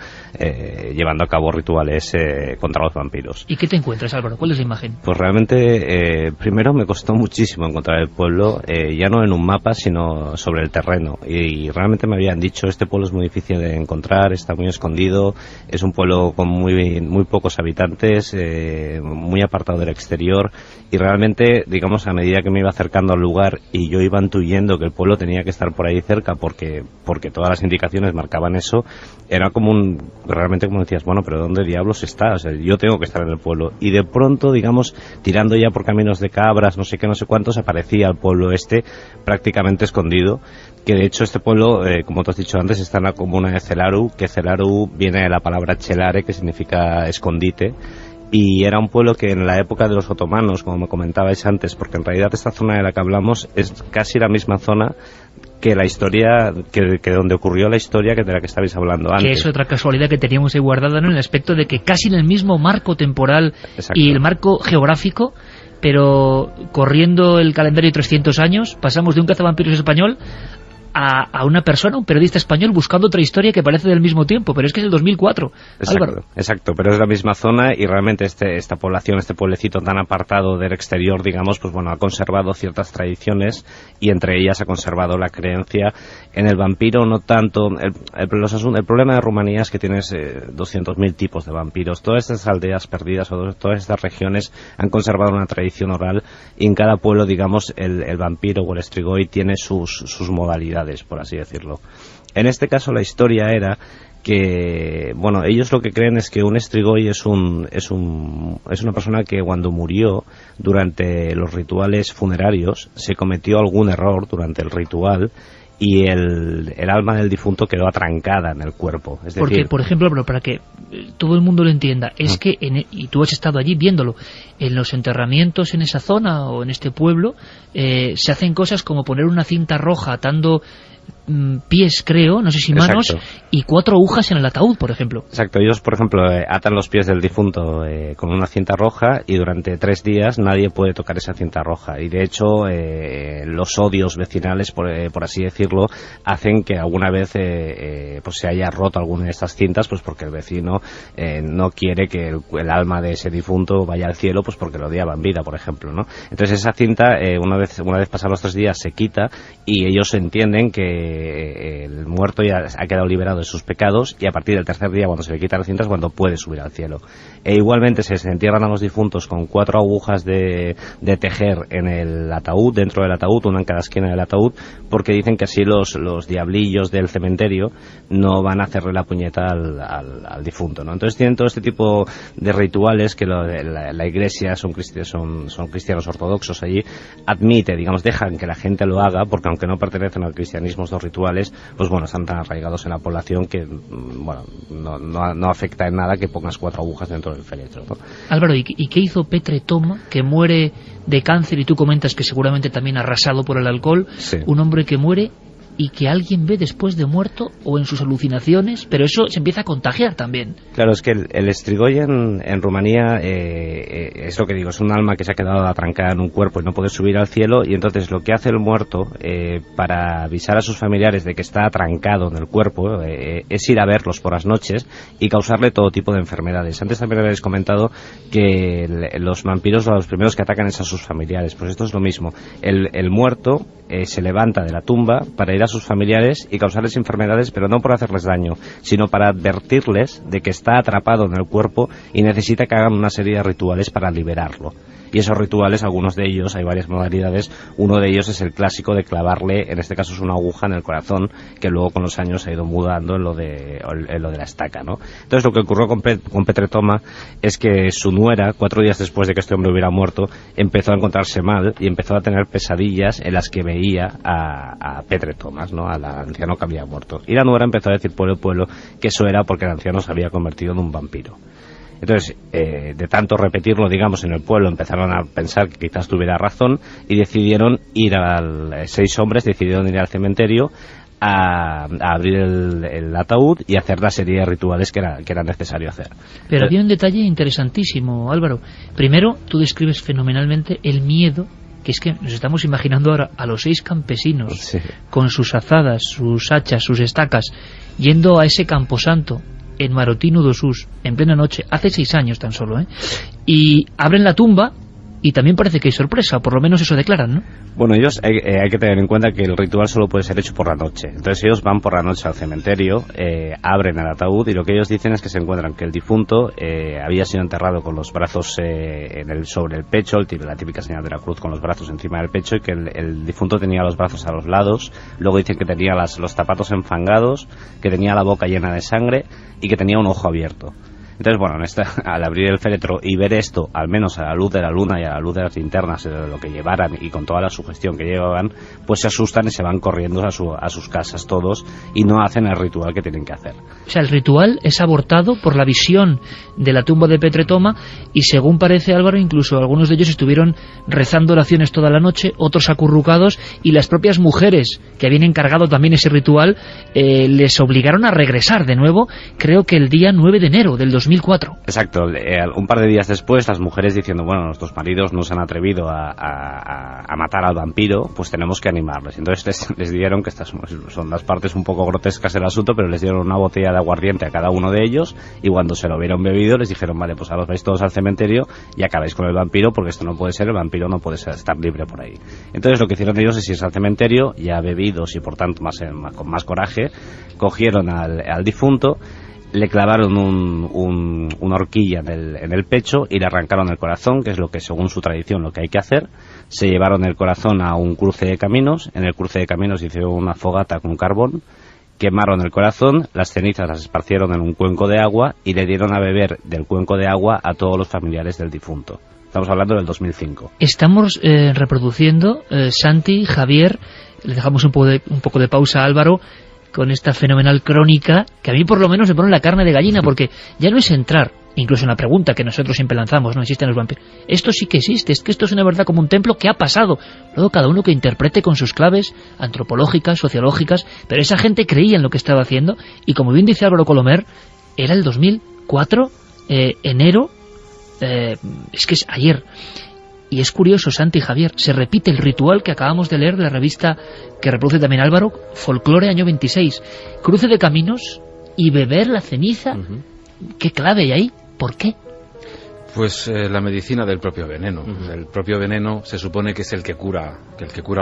llevando a cabo rituales contra los vampiros. ¿Y qué te encuentras, Álvaro? ¿Cuál es la imagen? Pues realmente, primero me costó muchísimo encontrar el pueblo, ya no en un mapa, sino sobre el terreno. Y realmente me habían dicho, este pueblo es muy difícil de encontrar, está muy escondido, es un pueblo con muy pocos habitantes, muy apartado del exterior, y realmente, digamos digamos, a medida que me iba acercando al lugar y yo iba intuyendo que el pueblo tenía que estar por ahí cerca porque todas las indicaciones marcaban eso, era como realmente como decías, bueno, pero ¿dónde diablos está? O sea, yo tengo que estar en el pueblo. Y de pronto, digamos, tirando ya por caminos de cabras, no sé qué, no sé cuántos, aparecía el pueblo prácticamente escondido, que de hecho este pueblo, como tú has dicho antes, está en la comuna de Celaru, que Celaru viene de la palabra celare, que significa escondite, y era un pueblo que en la época de los otomanos, como me comentabais antes, porque en realidad esta zona de la que hablamos es casi la misma zona que la historia, que donde ocurrió la historia que de la que estabais hablando antes. Que es otra casualidad que teníamos ahí guardada, ¿no? En el aspecto de que casi en el mismo marco temporal Exacto. y el marco geográfico, pero corriendo el calendario de 300 años, pasamos de un cazavampiros español a una persona, un periodista español, buscando otra historia que parece del mismo tiempo, pero es que es el 2004. Álvaro. Exacto, pero es la misma zona y realmente esta población, este pueblecito tan apartado del exterior, digamos, pues bueno, ha conservado ciertas tradiciones y entre ellas ha conservado la creencia en el vampiro, no tanto. El problema de Rumanía es que tienes 200.000 tipos de vampiros. Todas estas aldeas perdidas o todas estas regiones han conservado una tradición oral y en cada pueblo, digamos, el vampiro o el strigoi tiene sus modalidades, por así decirlo. En este caso la historia era que, bueno, ellos lo que creen es que un strigoi es una persona que cuando murió durante los rituales funerarios se cometió algún error durante el ritual y el alma del difunto quedó atrancada en el cuerpo. Es porque, decir, por ejemplo, para que todo el mundo lo entienda, es que, y tú has estado allí viéndolo, en los enterramientos en esa zona o en este pueblo, se hacen cosas como poner una cinta roja atando pies, creo, no sé si manos, exacto, y 4 agujas en el ataúd, por ejemplo. Exacto, ellos, por ejemplo, atan los pies del difunto con una cinta roja y durante 3 días nadie puede tocar esa cinta roja. Y de hecho, los odios vecinales, por así decirlo, hacen que alguna vez pues se haya roto alguna de estas cintas, pues porque el vecino no quiere que el alma de ese difunto vaya al cielo, pues porque lo odiaba en vida, por ejemplo, ¿no? Entonces esa cinta, una vez pasados los 3 días, se quita y ellos entienden que el muerto ya ha quedado liberado de sus pecados y a partir del 3er día, cuando se le quitan las cintas, cuando puede subir al cielo. E igualmente se entierran a los difuntos con 4 agujas de tejer en el ataúd, dentro del ataúd, una en cada esquina del ataúd, porque dicen que así los diablillos del cementerio no van a hacerle la puñeta al difunto, ¿no? Entonces tienen todo este tipo de rituales que la iglesia, son cristianos ortodoxos allí, admite, digamos, dejan que la gente lo haga, porque aunque no pertenecen al cristianismo, estos rituales, pues bueno, están tan arraigados en la población que, bueno, no afecta en nada que pongas 4 agujas dentro del féretro, ¿no? Álvaro, ¿y qué hizo Petre Toma, que muere de cáncer y tú comentas que seguramente también arrasado por el alcohol? Sí. Un hombre que muere y que alguien ve después de muerto o en sus alucinaciones, pero eso se empieza a contagiar también. Claro, es que el strigoi en Rumanía es lo que digo, es un alma que se ha quedado atrancada en un cuerpo y no puede subir al cielo, y entonces lo que hace el muerto para avisar a sus familiares de que está atrancado en el cuerpo es ir a verlos por las noches y causarle todo tipo de enfermedades. Antes también habéis comentado que los vampiros los primeros que atacan es a sus familiares, pues esto es lo mismo. El muerto se levanta de la tumba para ir a sus familiares y causarles enfermedades, pero no por hacerles daño, sino para advertirles de que está atrapado en el cuerpo y necesita que hagan una serie de rituales para liberarlo. Y esos rituales, algunos de ellos, hay varias modalidades, uno de ellos es el clásico de clavarle, en este caso es una aguja en el corazón, que luego con los años se ha ido mudando en lo de la estaca, ¿no? Entonces lo que ocurrió con Petre Toma es que su nuera, 4 días después de que este hombre hubiera muerto, empezó a encontrarse mal y empezó a tener pesadillas en las que veía a Petre Tomas, ¿no? Al anciano que había muerto. Y la nuera empezó a decir por el pueblo que eso era porque el anciano se había convertido en un vampiro. Entonces, de tanto repetirlo, digamos, en el pueblo, empezaron a pensar que quizás tuviera razón y decidieron ir 6 hombres decidieron ir al cementerio a abrir el ataúd y hacer la serie de rituales que era necesario hacer. Pero había un detalle interesantísimo, Álvaro. Primero, tú describes fenomenalmente el miedo, que es que nos estamos imaginando ahora a los 6 campesinos, sí, con sus azadas, sus hachas, sus estacas, yendo a ese camposanto en Marotinu do Sus, en plena noche, hace 6 años tan solo, y abren la tumba y también parece que hay sorpresa, por lo menos eso declaran, ¿no? Bueno, ellos hay que tener en cuenta que el ritual solo puede ser hecho por la noche. Entonces ellos van por la noche al cementerio, abren el ataúd y lo que ellos dicen es que se encuentran que el difunto había sido enterrado con los brazos sobre el pecho, la típica señal de la cruz con los brazos encima del pecho, y que el difunto tenía los brazos a los lados. Luego dicen que tenía los zapatos enfangados, que tenía la boca llena de sangre y que tenía un ojo abierto. Entonces, bueno, al abrir el féretro y ver esto, al menos a la luz de la luna y a la luz de las linternas, de lo que llevaran y con toda la sugestión que llevaban, pues se asustan y se van corriendo a sus casas todos y no hacen el ritual que tienen que hacer. O sea, el ritual es abortado por la visión de la tumba de Petretoma y, según parece, Álvaro, incluso algunos de ellos estuvieron rezando oraciones toda la noche, otros acurrucados, y las propias mujeres que habían encargado también ese ritual les obligaron a regresar de nuevo, creo que el día 9 de enero del 2004. Exacto, un par de días después las mujeres diciendo, bueno, nuestros maridos no se han atrevido a matar al vampiro, pues tenemos que animarles. Entonces les dieron, que estas son las partes un poco grotescas del asunto, pero les dieron una botella de aguardiente a cada uno de ellos, y cuando se lo hubieron bebido les dijeron, vale, pues ahora os vais todos al cementerio y acabáis con el vampiro, porque esto no puede ser, el vampiro no puede estar libre por ahí. Entonces lo que hicieron ellos es irse al cementerio, ya bebidos y por tanto con más coraje, cogieron al difunto, le clavaron una horquilla en el pecho y le arrancaron el corazón, que es lo que según su tradición lo que hay que hacer. Se llevaron el corazón a un cruce de caminos, en el cruce de caminos hicieron una fogata con carbón, quemaron el corazón, las cenizas las esparcieron en un cuenco de agua y le dieron a beber del cuenco de agua a todos los familiares del difunto. Estamos hablando del 2005. Estamos reproduciendo, Santi, Javier, le dejamos un poco de pausa a Álvaro, con esta fenomenal crónica, que a mí por lo menos me pone la carne de gallina, porque ya no es entrar, incluso en la pregunta que nosotros siempre lanzamos, ¿no existen los vampiros? Esto sí que existe, es que esto es una verdad como un templo que ha pasado. Luego cada uno que interprete con sus claves antropológicas, sociológicas, pero esa gente creía en lo que estaba haciendo, y como bien dice Álvaro Colomer, era el 2004, enero, es que es ayer. Y es curioso, Santi y Javier, se repite el ritual que acabamos de leer de la revista que reproduce también Álvaro, Folclore, año 26. Cruce de caminos y beber la ceniza. ¿Qué clave hay ahí? ¿Por qué? Pues la medicina del propio veneno. El propio veneno se supone que es el que cura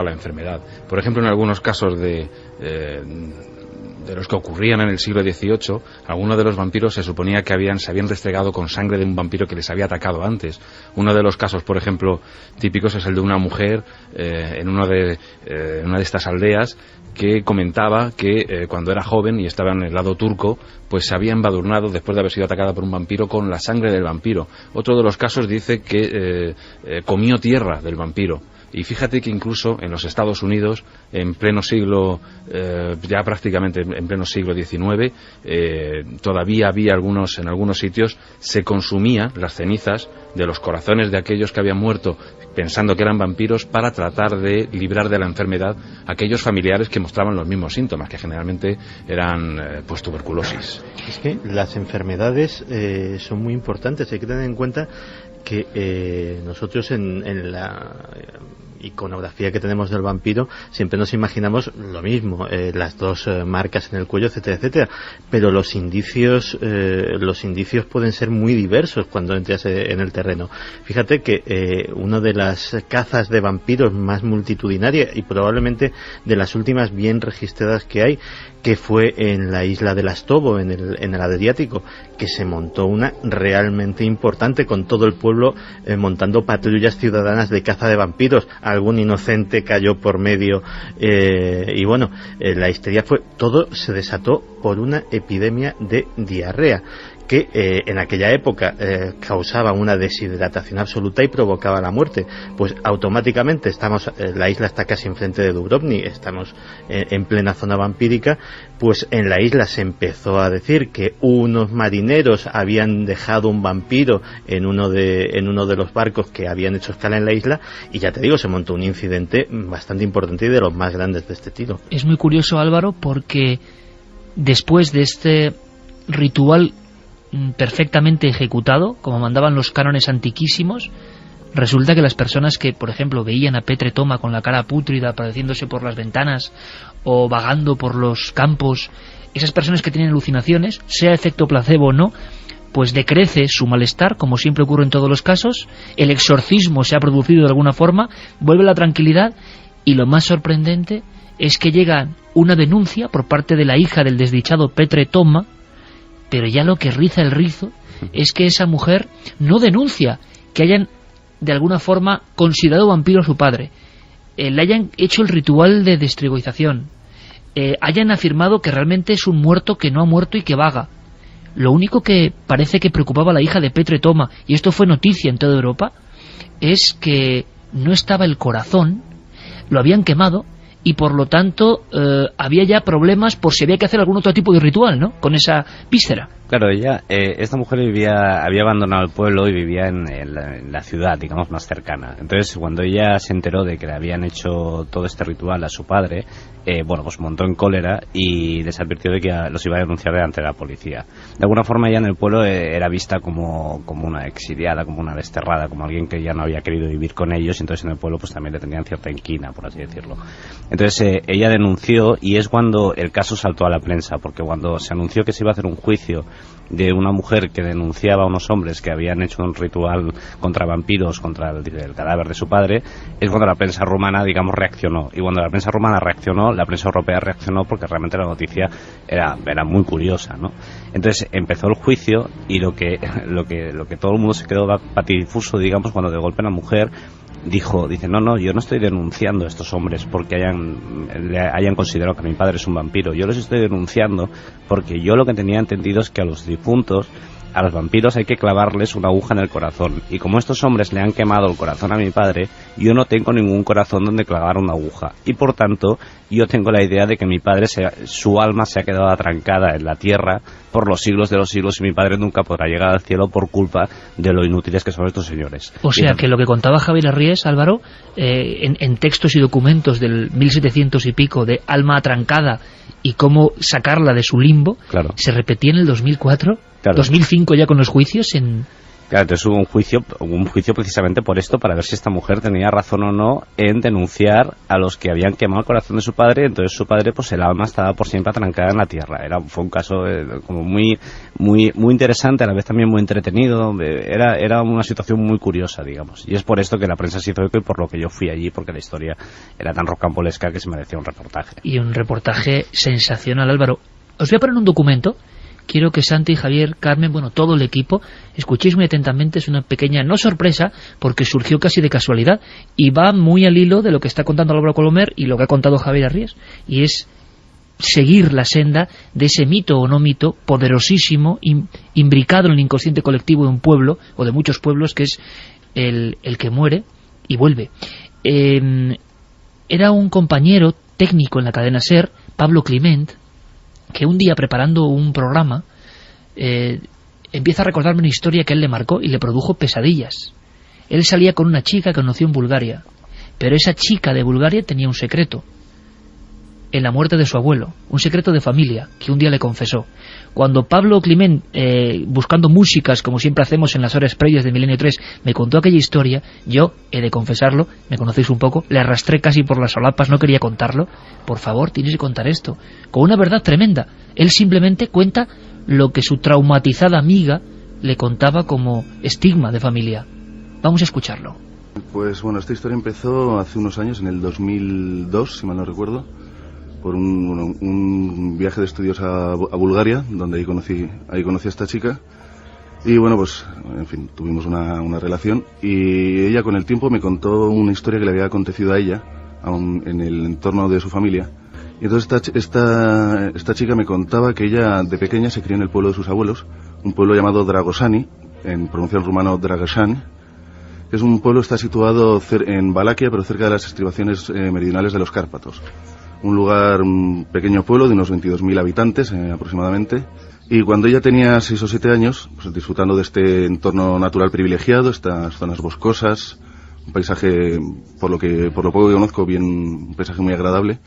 la enfermedad. Por ejemplo, en algunos casos de los que ocurrían en el siglo XVIII, algunos de los vampiros se suponía que se habían restregado con sangre de un vampiro que les había atacado antes. Uno de los casos, por ejemplo, típicos es el de una mujer en una de estas aldeas que comentaba que cuando era joven y estaba en el lado turco, pues se había embadurnado después de haber sido atacada por un vampiro con la sangre del vampiro. Otro de los casos dice que comió tierra del vampiro. Y fíjate que incluso en los Estados Unidos, en pleno siglo, ya prácticamente en pleno siglo XIX, todavía había en algunos sitios, se consumía las cenizas de los corazones de aquellos que habían muerto pensando que eran vampiros, para tratar de librar de la enfermedad a aquellos familiares que mostraban los mismos síntomas, que generalmente eran pues tuberculosis. Es que las enfermedades son muy importantes, hay que tener en cuenta que nosotros en la iconografía que tenemos del vampiro siempre nos imaginamos lo mismo, las dos marcas en el cuello, etcétera, etcétera, pero los indicios pueden ser muy diversos cuando entras en el terreno. Fíjate que una de las cazas de vampiros más multitudinaria y probablemente de las últimas bien registradas que hay, que fue en la isla de Lastovo, en el Adriático, que se montó una realmente importante, con todo el pueblo montando patrullas ciudadanas de caza de vampiros. Algún inocente cayó por medio, y bueno, la histeria todo se desató por una epidemia de diarrea que en aquella época causaba una deshidratación absoluta y provocaba la muerte. Pues automáticamente la isla está casi enfrente de Dubrovnik, estamos en plena zona vampírica, pues en la isla se empezó a decir que unos marineros habían dejado un vampiro en uno de los barcos que habían hecho escala en la isla, y ya te digo, se montó un incidente bastante importante y de los más grandes de este estilo. Es muy curioso, Álvaro, porque después de este ritual perfectamente ejecutado, como mandaban los cánones antiquísimos, resulta que las personas que, por ejemplo, veían a Petretoma con la cara pútrida apareciéndose por las ventanas o vagando por los campos, esas personas que tienen alucinaciones, sea efecto placebo o no, pues decrece su malestar, como siempre ocurre en todos los casos, el exorcismo se ha producido de alguna forma, vuelve la tranquilidad, y lo más sorprendente es que llega una denuncia por parte de la hija del desdichado Petre Toma, pero ya lo que riza el rizo es que esa mujer no denuncia que hayan de alguna forma considerado vampiro a su padre, le hayan hecho el ritual de destrigoización, hayan afirmado que realmente es un muerto que no ha muerto y que vaga. Lo único que parece que preocupaba a la hija de Petre Toma, y esto fue noticia en toda Europa, es que no estaba el corazón, lo habían quemado, y por lo tanto había ya problemas por si había que hacer algún otro tipo de ritual, ¿no?, con esa víscera. Claro, esta mujer había abandonado el pueblo y vivía en la ciudad, digamos, más cercana. Entonces, cuando ella se enteró de que le habían hecho todo este ritual a su padre, pues montó en cólera y les advirtió de que los iba a denunciar ante la policía. De alguna forma, ella en el pueblo era vista como una exiliada, como una desterrada, como alguien que ya no había querido vivir con ellos, y entonces en el pueblo pues también le tenían cierta inquina, por así decirlo. Entonces, ella denunció, y es cuando el caso saltó a la prensa, porque cuando se anunció que se iba a hacer un juicio de una mujer que denunciaba a unos hombres que habían hecho un ritual contra vampiros, contra el cadáver de su padre, es cuando la prensa rumana, digamos, reaccionó. Y cuando la prensa rumana reaccionó, la prensa europea reaccionó, porque realmente la noticia era muy curiosa, ¿no? Entonces empezó el juicio, y lo que todo el mundo se quedó patidifuso, digamos, cuando de golpe la mujer dice, no, yo no estoy denunciando a estos hombres porque hayan considerado que mi padre es un vampiro. Yo los estoy denunciando porque yo lo que tenía entendido es que a los difuntos, a los vampiros, hay que clavarles una aguja en el corazón. Y como estos hombres le han quemado el corazón a mi padre, yo no tengo ningún corazón donde clavar una aguja. Y por tanto, yo tengo la idea de que mi padre, su alma se ha quedado atrancada en la tierra por los siglos de los siglos, y mi padre nunca podrá llegar al cielo por culpa de lo inútiles que son estos señores. O sea, que lo que contaba Javier Arries, Álvaro, en textos y documentos del 1700 y pico, de alma atrancada y cómo sacarla de su limbo, claro, se repetía en el 2004, claro, 2005 ya con los juicios Claro, entonces hubo un juicio precisamente por esto, para ver si esta mujer tenía razón o no en denunciar a los que habían quemado el corazón de su padre. Entonces su padre, pues el alma estaba por siempre atrancada en la tierra. Fue un caso como muy interesante, a la vez también muy entretenido. Era una situación muy curiosa, digamos. Y es por esto que la prensa se hizo eco, y por lo que yo fui allí, porque la historia era tan rocambolesca que se merecía un reportaje. Y un reportaje sensacional, Álvaro. Os voy a poner un documento. Quiero que Santi, Javier, Carmen, todo el equipo, escuchéis muy atentamente. Es una pequeña, no sorpresa, porque surgió casi de casualidad, y va muy al hilo de lo que está contando Álvaro Colomer y lo que ha contado Javier Arries, y es seguir la senda de ese mito o no mito poderosísimo, imbricado en el inconsciente colectivo de un pueblo, o de muchos pueblos, que es el que muere y vuelve. Era un compañero técnico en la cadena SER, Pablo Climent, que un día, preparando un programa, empieza a recordarme una historia que a él le marcó y le produjo pesadillas. Él salía con una chica que conoció en Bulgaria, pero esa chica de Bulgaria tenía un secreto en la muerte de su abuelo, un secreto de familia que un día le confesó. Cuando Pablo Climent, buscando músicas, como siempre hacemos en las horas previas de Milenio 3, me contó aquella historia, yo, he de confesarlo, me conocéis un poco, le arrastré casi por las solapas, no quería contarlo. Por favor, tienes que contar esto, con una verdad tremenda. Él simplemente cuenta lo que su traumatizada amiga le contaba como estigma de familia. Vamos a escucharlo. Pues bueno, esta historia empezó hace unos años, en el 2002, si mal no recuerdo, por un viaje de estudios a Bulgaria, donde ahí conocí a esta chica. Y bueno, pues en fin, tuvimos una relación, y ella con el tiempo me contó una historia que le había acontecido a ella en el entorno de su familia. Y entonces esta chica me contaba que ella de pequeña se crió en el pueblo de sus abuelos, un pueblo llamado Dragosani, en pronunciación rumano Dragosani, que es un pueblo que está situado en Valaquia, pero cerca de las estribaciones meridionales de los Cárpatos. Un pequeño pueblo de unos 22.000 habitantes aproximadamente. Y cuando ella tenía 6 o 7 años, pues disfrutando de este entorno natural privilegiado, estas zonas boscosas, un paisaje, por lo poco que conozco, un paisaje muy agradable,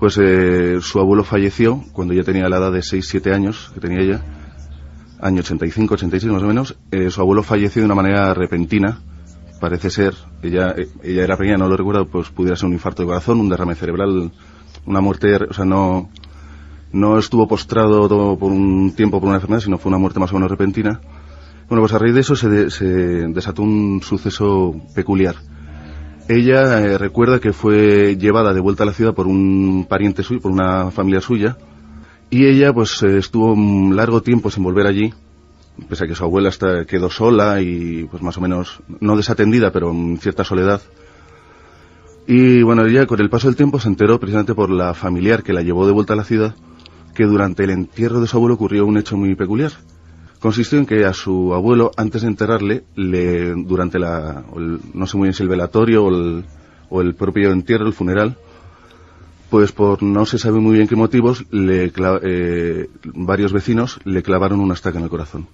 pues su abuelo falleció cuando ella tenía la edad de 6-7 años, que tenía ella, año 85, 86 más o menos. Su abuelo falleció de una manera repentina. Parece ser, ella era pequeña, no lo recuerdo, pues pudiera ser un infarto de corazón, un derrame cerebral, una muerte, o sea, no, No estuvo postrado por un tiempo por una enfermedad, sino fue una muerte más o menos repentina. Bueno, pues a raíz de eso se desató un suceso peculiar. Ella recuerda que fue llevada de vuelta a la ciudad por un pariente suyo, por una familia suya, y ella pues estuvo un largo tiempo sin volver allí, pese a que su abuela quedó sola y pues más o menos, no desatendida, pero en cierta soledad. Y bueno, ella con el paso del tiempo se enteró, precisamente por la familiar que la llevó de vuelta a la ciudad, que durante el entierro de su abuelo ocurrió un hecho muy peculiar. Consistió en que a su abuelo, antes de enterrarle, durante no sé muy bien si el velatorio o el propio entierro, el funeral, pues por no se sabe muy bien qué motivos, varios vecinos le clavaron una estaca en el corazón.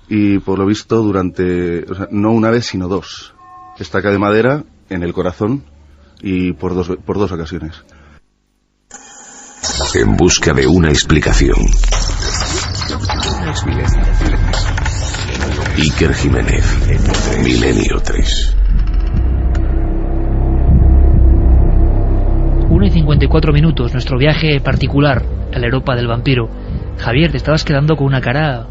Y por lo visto no una vez sino 2, estaca de madera en el corazón y por dos ocasiones. En busca de una explicación. Iker Jiménez, Milenio 3. 1:54, nuestro viaje particular a la Europa del vampiro. Javier, te estabas quedando con una cara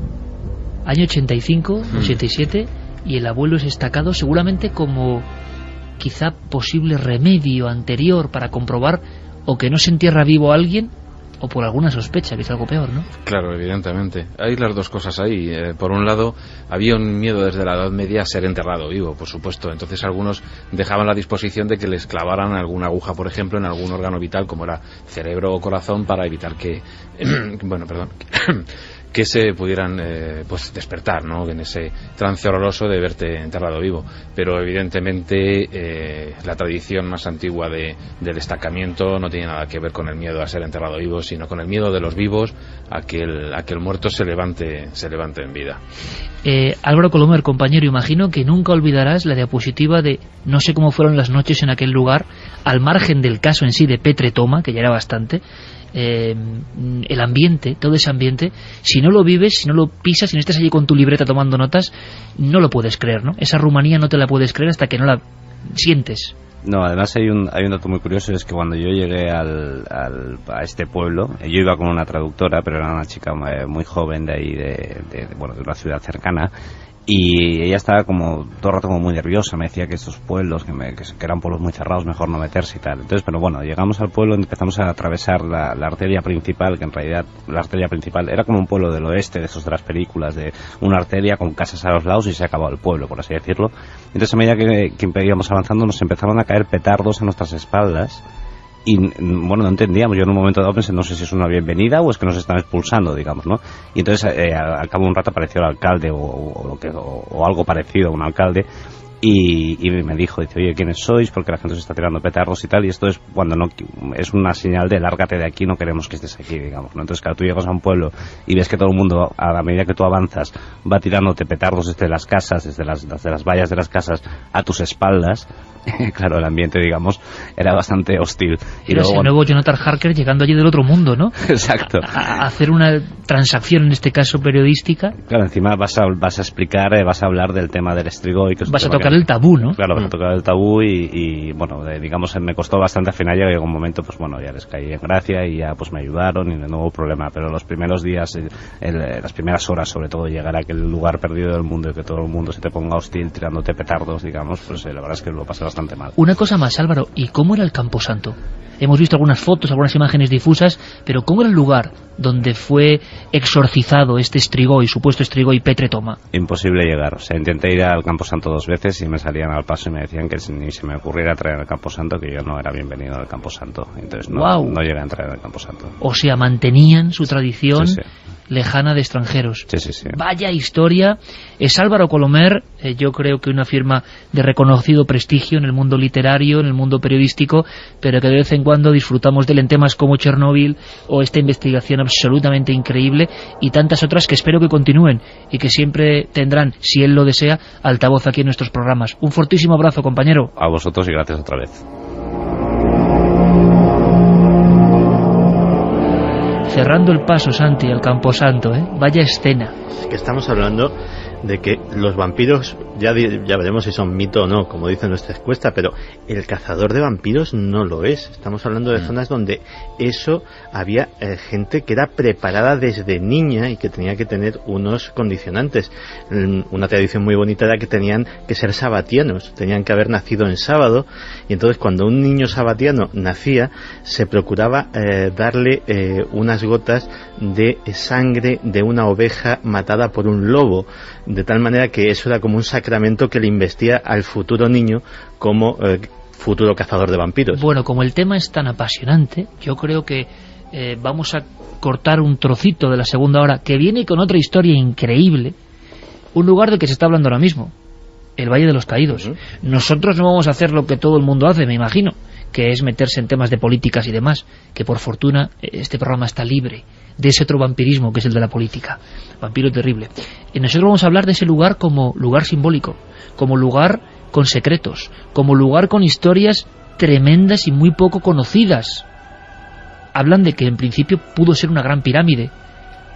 año 85, 87, y el abuelo es destacado seguramente como quizá posible remedio anterior para comprobar o que no se entierra vivo a alguien o por alguna sospecha, que es algo peor, ¿no? Claro, evidentemente. Hay las dos cosas ahí. Por un lado, había un miedo desde la Edad Media a ser enterrado vivo, por supuesto. Entonces algunos dejaban la disposición de que les clavaran alguna aguja, por ejemplo, en algún órgano vital, como era cerebro o corazón, para evitar que... que se pudieran pues despertar, ¿no?, en ese trance horroroso de verte enterrado vivo. Pero evidentemente la tradición más antigua del destacamiento no tiene nada que ver con el miedo a ser enterrado vivo, sino con el miedo de los vivos a que el muerto se levante en vida. Álvaro Colomer, compañero, imagino que nunca olvidarás la diapositiva de no sé cómo fueron las noches en aquel lugar, al margen del caso en sí de Petre Toma, que ya era bastante. El ambiente, todo ese ambiente, si no lo vives, si no lo pisas, si no estás allí con tu libreta tomando notas, no lo puedes creer, ¿no? Esa Rumanía no te la puedes creer hasta que no la sientes. No, además hay un dato muy curioso, es que cuando yo llegué a este pueblo, yo iba con una traductora, pero era una chica muy joven de ahí, de una ciudad cercana, y ella estaba como todo el rato como muy nerviosa, me decía que estos pueblos que eran pueblos muy cerrados, mejor no meterse y tal. Entonces, pero bueno, llegamos al pueblo y empezamos a atravesar la arteria principal, que en realidad la arteria principal era como un pueblo del oeste, de esos de las películas, de una arteria con casas a los lados y se acabó el pueblo, por así decirlo. Entonces, a medida que íbamos avanzando, nos empezaban a caer petardos en nuestras espaldas. Y bueno, no entendíamos. Yo en un momento dado pensé, no sé si es una bienvenida o es que nos están expulsando, digamos, ¿no? Y entonces al cabo de un rato apareció el alcalde o algo parecido a un alcalde y me dijo, dice, oye, ¿quiénes sois? Porque la gente se está tirando petardos y tal, y esto es cuando no es una señal de lárgate de aquí, no queremos que estés aquí, digamos, ¿no? Entonces, claro, tú llegas a un pueblo y ves que todo el mundo, a la medida que tú avanzas, va tirándote petardos desde las casas, desde las vallas de las casas a tus espaldas. Claro, el ambiente, digamos, era bastante hostil. Y luego, el nuevo Jonathan Harker llegando allí del otro mundo, ¿no? Exacto. A hacer una transacción, en este caso periodística. Claro, encima vas a explicar, vas a hablar del tema del Strigoi. Vas a tocar el tabú, ¿no? Claro, vas a tocar el tabú y bueno, digamos, me costó bastante al final. Llegó un momento, pues bueno, ya les caí en gracia y ya pues me ayudaron y no hubo problema. Pero los primeros días, las primeras horas, sobre todo, llegar a aquel lugar perdido del mundo y que todo el mundo se te ponga hostil tirándote petardos, digamos, pues la verdad es que lo pasé bastante mal. Una cosa más, Álvaro, ¿y cómo era el Camposanto? Hemos visto algunas fotos, algunas imágenes difusas, pero ¿cómo era el lugar donde fue exorcizado este Strigoi, supuesto Strigoi Petre Toma? Imposible llegar. O sea, intenté ir al Camposanto 2 veces y me salían al paso y me decían que ni se me ocurriera traer al Camposanto, que yo no era bienvenido al Camposanto. Entonces no llegué a entrar al Camposanto. O sea, mantenían su tradición. Sí. Lejana de extranjeros. Sí. Vaya historia. Es Álvaro Colomer, yo creo que una firma de reconocido prestigio en el mundo literario, en el mundo periodístico, pero que de vez en cuando disfrutamos de él en temas como Chernóbil o esta investigación absolutamente increíble y tantas otras que espero que continúen y que siempre tendrán, si él lo desea, altavoz aquí en nuestros programas. Un fortísimo abrazo, compañero. A vosotros y gracias otra vez. Cerrando el paso, Santi, al Camposanto, ¿eh? Vaya escena. Es que estamos hablando de que los vampiros, ya veremos si son mito o no, como dice nuestra encuesta, pero el cazador de vampiros no lo es. Estamos hablando de zonas donde eso había gente que era preparada desde niña y que tenía que tener unos condicionantes. Una tradición muy bonita era que tenían que ser sabatianos, tenían que haber nacido en sábado, y entonces cuando un niño sabatiano nacía se procuraba darle unas gotas de sangre de una oveja matada por un lobo, de tal manera que eso era como un sacramento que le investía al futuro niño como futuro cazador de vampiros. Bueno, como el tema es tan apasionante, yo creo que vamos a cortar un trocito de la segunda hora que viene con otra historia increíble, un lugar del que se está hablando ahora mismo, el Valle de los Caídos. Nosotros no vamos a hacer lo que todo el mundo hace, me imagino, que es meterse en temas de políticas y demás, que por fortuna este programa está libre de ese otro vampirismo que es el de la política, vampiro terrible. Y nosotros vamos a hablar de ese lugar como lugar simbólico, como lugar con secretos, como lugar con historias tremendas y muy poco conocidas. Hablan de que en principio pudo ser una gran pirámide,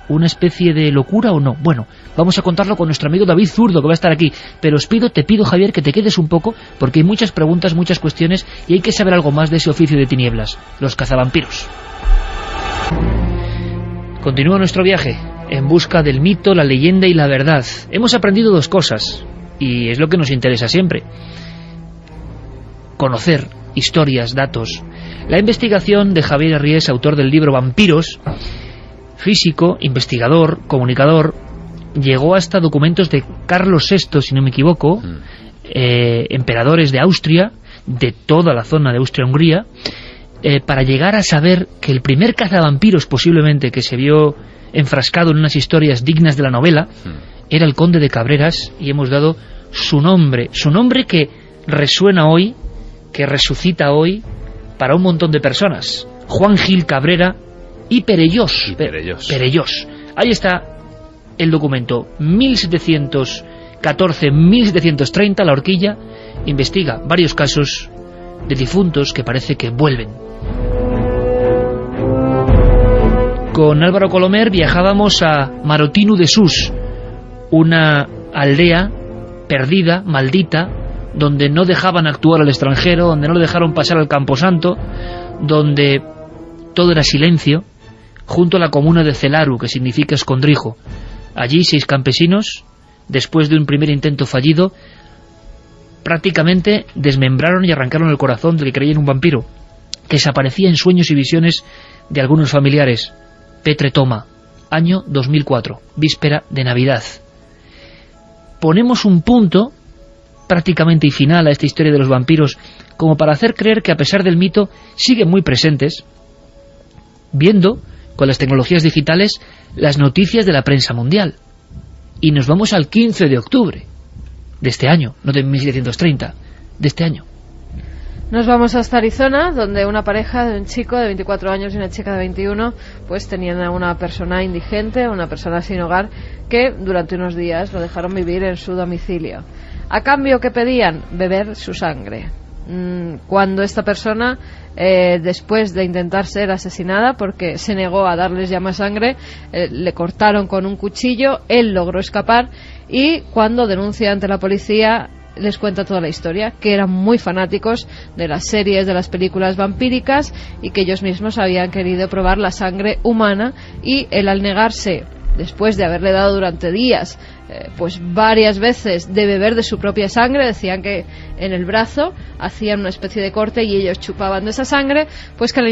una especie de locura o no. Bueno, vamos a contarlo con nuestro amigo David Zurdo, que va a estar aquí, pero te pido Javier, que te quedes un poco, porque hay muchas preguntas, muchas cuestiones, y hay que saber algo más de ese oficio de tinieblas, los cazavampiros. Continúa nuestro viaje en busca del mito, la leyenda y la verdad. Hemos aprendido dos cosas, y es lo que nos interesa siempre: conocer historias, datos. La investigación de Javier Arries, autor del libro Vampiros, físico, investigador, comunicador, llegó hasta documentos de Carlos VI, si no me equivoco, emperadores de Austria, de toda la zona de Austria-Hungría, para llegar a saber que el primer cazavampiros posiblemente que se vio enfrascado en unas historias dignas de la novela era el conde de Cabreras, y hemos dado su nombre que resuena hoy, que resucita hoy para un montón de personas: Juan Gil Cabrera y Perellós. Perellós. Ahí está el documento, 1714-1730, la horquilla. Investiga varios casos de difuntos que parece que vuelven. Con Álvaro Colomer viajábamos a Marotinu de Sus, una aldea perdida, maldita, donde no dejaban actuar al extranjero, donde no le dejaron pasar al Camposanto, donde todo era silencio, junto a la comuna de Celaru, que significa escondrijo. Allí 6 campesinos, después de un primer intento fallido, prácticamente desmembraron y arrancaron el corazón del que creían un vampiro, que se aparecía en sueños y visiones de algunos familiares. Petre Toma, año 2004, víspera de Navidad. Ponemos un punto prácticamente y final a esta historia de los vampiros, como para hacer creer que a pesar del mito siguen muy presentes, viendo con las tecnologías digitales las noticias de la prensa mundial. Y nos vamos al 15 de octubre de este año, no de 1730, de este año. Nos vamos hasta Arizona, donde una pareja de un chico de 24 años y una chica de 21 pues tenían a una persona indigente, una persona sin hogar, que durante unos días lo dejaron vivir en su domicilio. A cambio, ¿qué pedían? Beber su sangre. Cuando esta persona, después de intentar ser asesinada porque se negó a darles ya más sangre, le cortaron con un cuchillo, él logró escapar, y cuando denuncia ante la policía les cuenta toda la historia, que eran muy fanáticos de las series, de las películas vampíricas, y que ellos mismos habían querido probar la sangre humana, y él, al negarse, después de haberle dado durante días pues varias veces de beber de su propia sangre, decían que en el brazo hacían una especie de corte y ellos chupaban de esa sangre, pues que al